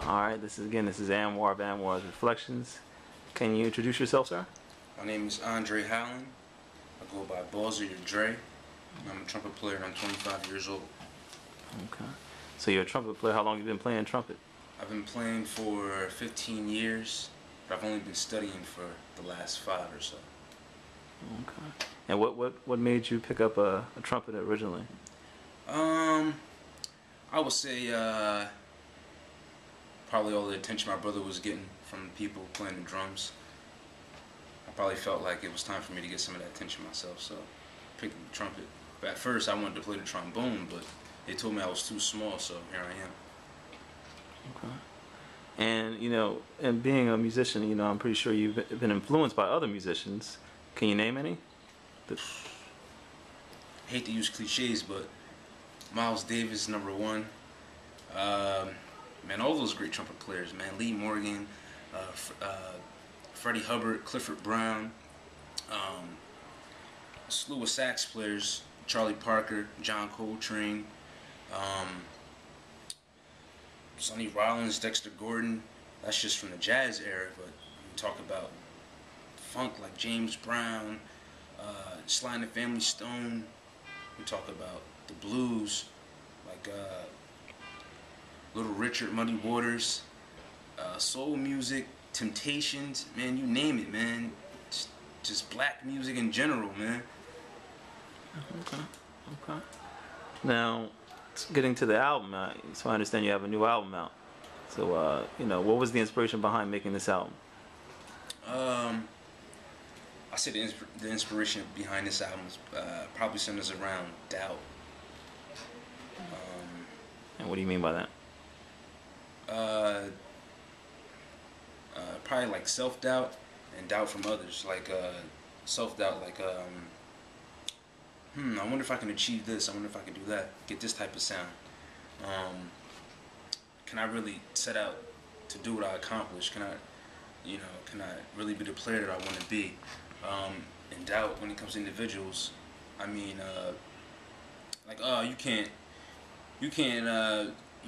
All right, this is Anwar of Anwar's Reflections. Can you introduce yourself, sir? My name is Howlen. I go by Ballsey Dre. I'm a trumpet player and I'm 25 years old. Okay. So you're a trumpet player. How long have you been playing trumpet? I've been playing for 15 years, but I've only been studying for the last 5 or so. Okay. And what made you pick up a trumpet originally? I would say probably all the attention my brother was getting from people playing the drums. I probably felt like it was time for me to get some of that attention myself, so I picked up the trumpet. But at first I wanted to play the trombone, but they told me I was too small, so here I am. Okay. And and being a musician, I'm pretty sure you've been influenced by other musicians. Can you name any? I hate to use cliches, but Miles Davis, #1. Man, all those great trumpet players, man. Lee Morgan, Freddie Hubbard, Clifford Brown, a slew of sax players, Charlie Parker, John Coltrane, Sonny Rollins, Dexter Gordon. That's just from the jazz era, but we talk about funk like James Brown, Sly and the Family Stone. We talk about the blues like Little Richard, Muddy Waters, soul music, Temptations, man, you name it, man. Just black music in general, man. Okay. Now, getting to the album, so I understand you have a new album out. So, what was the inspiration behind making this album? I say the inspiration behind this album is probably centers around doubt. And what do you mean by that? Probably like self-doubt and doubt from others. Like self-doubt, like I wonder if I can achieve this. I wonder if I can do that. Get this type of sound. Can I really set out to do what I accomplished? Can I really be the player that I want to be? And doubt when it comes to individuals. I mean, you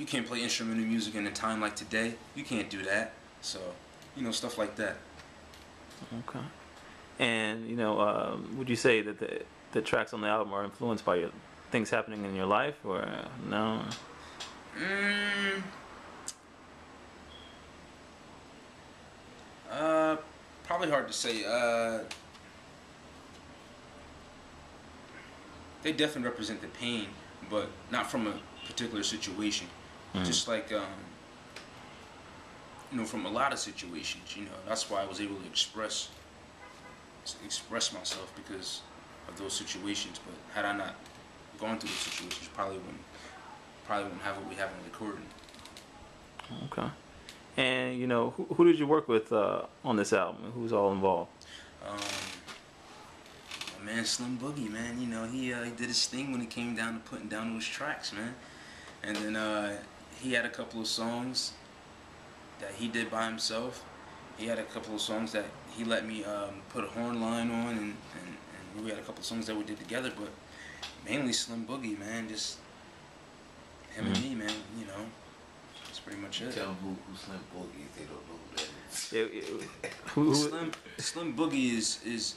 can't play instrumental music in a time like today. You can't do that. So, stuff like that. Okay. And would you say that the tracks on the album are influenced by things happening in your life, or no? Probably hard to say. They definitely represent the pain, but not from a particular situation. Just like from a lot of situations. That's why I was able to express myself, because of those situations. But had I not gone through those situations, probably wouldn't have what we have in the recording. Okay. And who did you work with on this album? Who's all involved? My man Slim Boogie, man. He did his thing when it came down to putting down those tracks, man. And then he had a couple of songs that he did by himself. He had a couple of songs that he let me put a horn line on, and we had a couple of songs that we did together. But mainly Slim Boogie, man. Just him and me, man. That's pretty much it. Tell them who Slim Boogie is. They don't know who that is. Slim Boogie is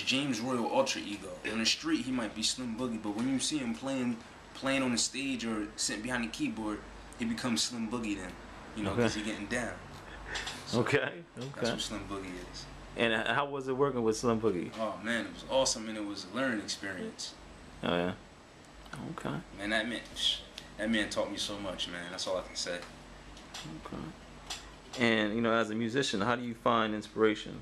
James' royal alter ego. On the street, he might be Slim Boogie, but when you see him playing on the stage or sitting behind the keyboard, he becomes Slim Boogie then. Because he's getting down. So Okay. That's what Slim Boogie is. And how was it working with Slim Boogie? Oh man, it was awesome, and it was a learning experience. Oh yeah. Okay. Man, that man taught me so much, man. That's all I can say. Okay. And as a musician, how do you find inspiration?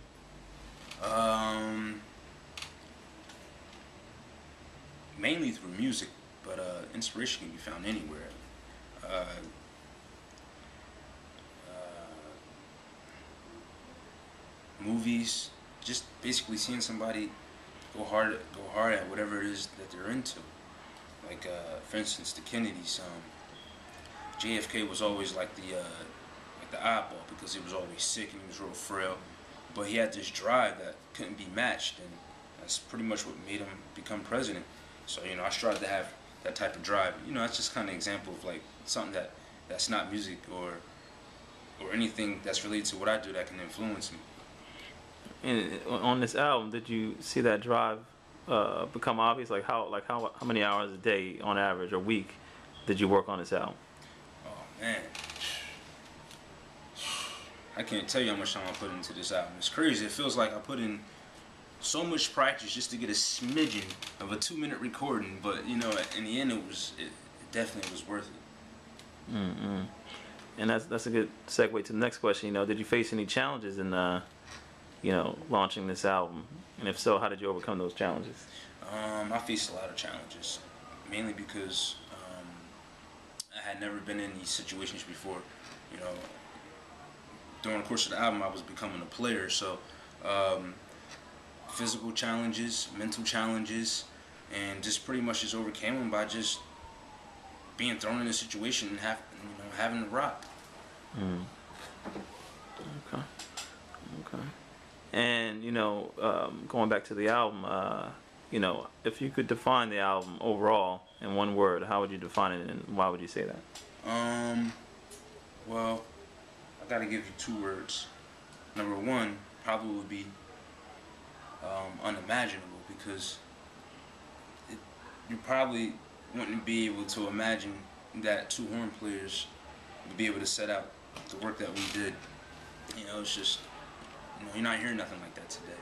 Mainly through music, but inspiration can be found anywhere. Movies, just basically seeing somebody go hard at whatever it is that they're into. Like for instance, the Kennedys. JFK was always like the oddball, because he was always sick and he was real frail, but he had this drive that couldn't be matched, and that's pretty much what made him become president. So I strive to have that type of drive. That's just kind of an example of like something that's not music or or anything that's related to what I do that can influence me. And on this album, did you see that drive become obvious? How many hours a day on average or week did you work on this album? Oh man, I can't tell you how much time I put into this album. It's crazy. It feels like I put in so much practice just to get a smidgen of a 2-minute recording, but you know, in the end, it definitely was worth it. Mm-hmm. And that's a good segue to the next question. You know, did you face any challenges in launching this album? And if so, how did you overcome those challenges? I faced a lot of challenges, mainly because I had never been in these situations before. You know, during the course of the album, I was becoming a player, so physical challenges, mental challenges, and just pretty much just overcame them by just being thrown in a situation and having to rock. Okay. And going back to the album, if you could define the album overall in one word, how would you define it, and why would you say that? Well, I gotta give you 2 words. Number 1 probably would be unimaginable, because you probably wouldn't be able to imagine that 2 horn players would be able to set out the work that we did. You know, it's just, you're not hearing nothing like that today.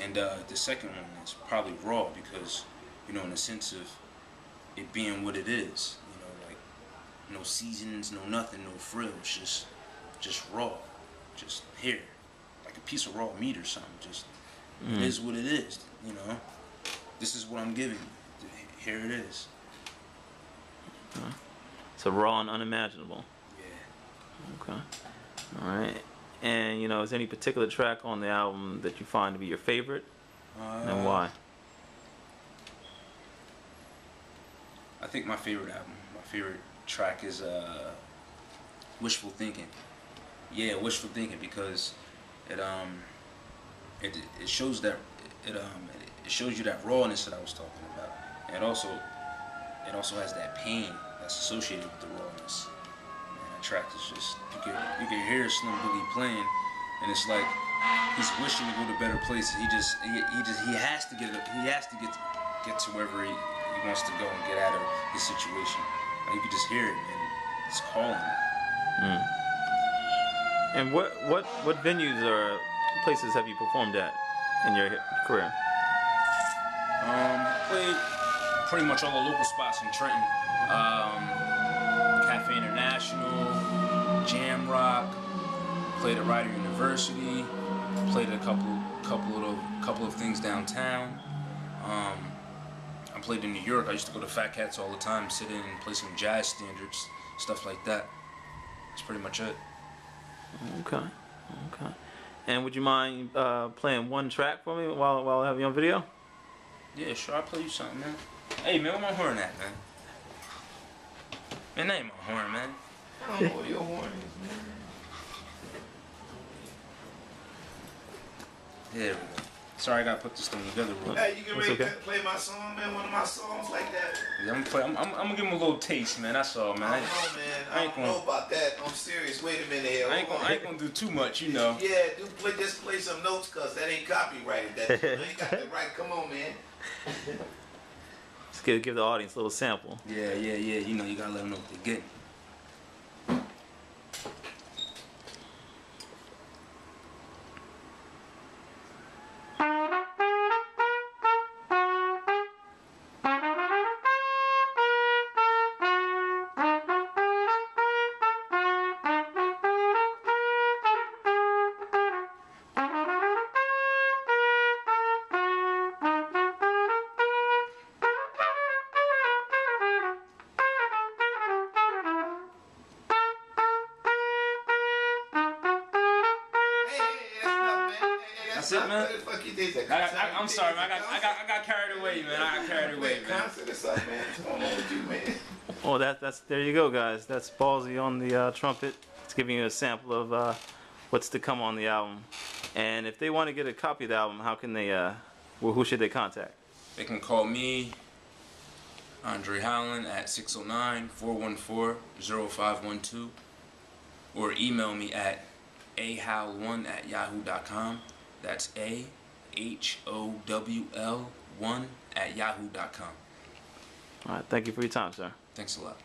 And the second one is probably raw, because, in the sense of it being what it is, like no seasons, no nothing, no frills, just raw, just here, like a piece of raw meat or something. Just it is what it is. This is what I'm giving you. Here it is. So raw and unimaginable. Yeah. Okay. All right. And is there any particular track on the album that you find to be your favorite, and why? I think my favorite track is Wishful Thinking. Yeah, Wishful Thinking, because it shows that it shows you that rawness that I was talking about. And it also has that pain that's associated with the rawness. And that track is just, you can hear Slim Boogie playing, and it's like he's wishing to go to better places. He has to get to wherever he wants to go and get out of his situation. Like, you can just hear it, man. It's calling. And what venues or places have you performed at in your career? Played pretty much all the local spots in Trenton. Cafe International, Jam Rock. Played at Rider University. Played at a couple of things downtown. I played in New York. I used to go to Fat Cats all the time, sit in and play some jazz standards, stuff like that. That's pretty much it. Okay. And would you mind playing one track for me while I have you on video? Yeah, sure. I'll play you something, man. Hey, man, where my horn at, man? Man, that ain't my horn, man. I don't know what your horn is, man. There we go. Sorry, I gotta put this thing together real quick. Hey, you can ready to play my song, man? One of my songs like that? Yeah, I'm gonna give him a little taste, man. That's all, man. I don't know, man. I don't know about that. I'm serious. Wait a minute here. I ain't gonna do too much, Yeah, just play some notes, cause that ain't copyrighted. I ain't got that right. Come on, man. Let's give the audience a little sample. Yeah. You gotta let them know what they're getting. That's it, man. I'm sorry, man. I got carried away, man. I got carried away, man. Concert or something, man. What's going on with you, man? Well, that's there you go, guys. That's Ballsey on the trumpet. It's giving you a sample of what's to come on the album. And if they want to get a copy of the album, how can they? Who should they contact? They can call me, Andre Howlen, at 609-414-0512. or email me at ahowl1@yahoo.com. That's AHOWL1@yahoo.com. All right, thank you for your time, sir. Thanks a lot.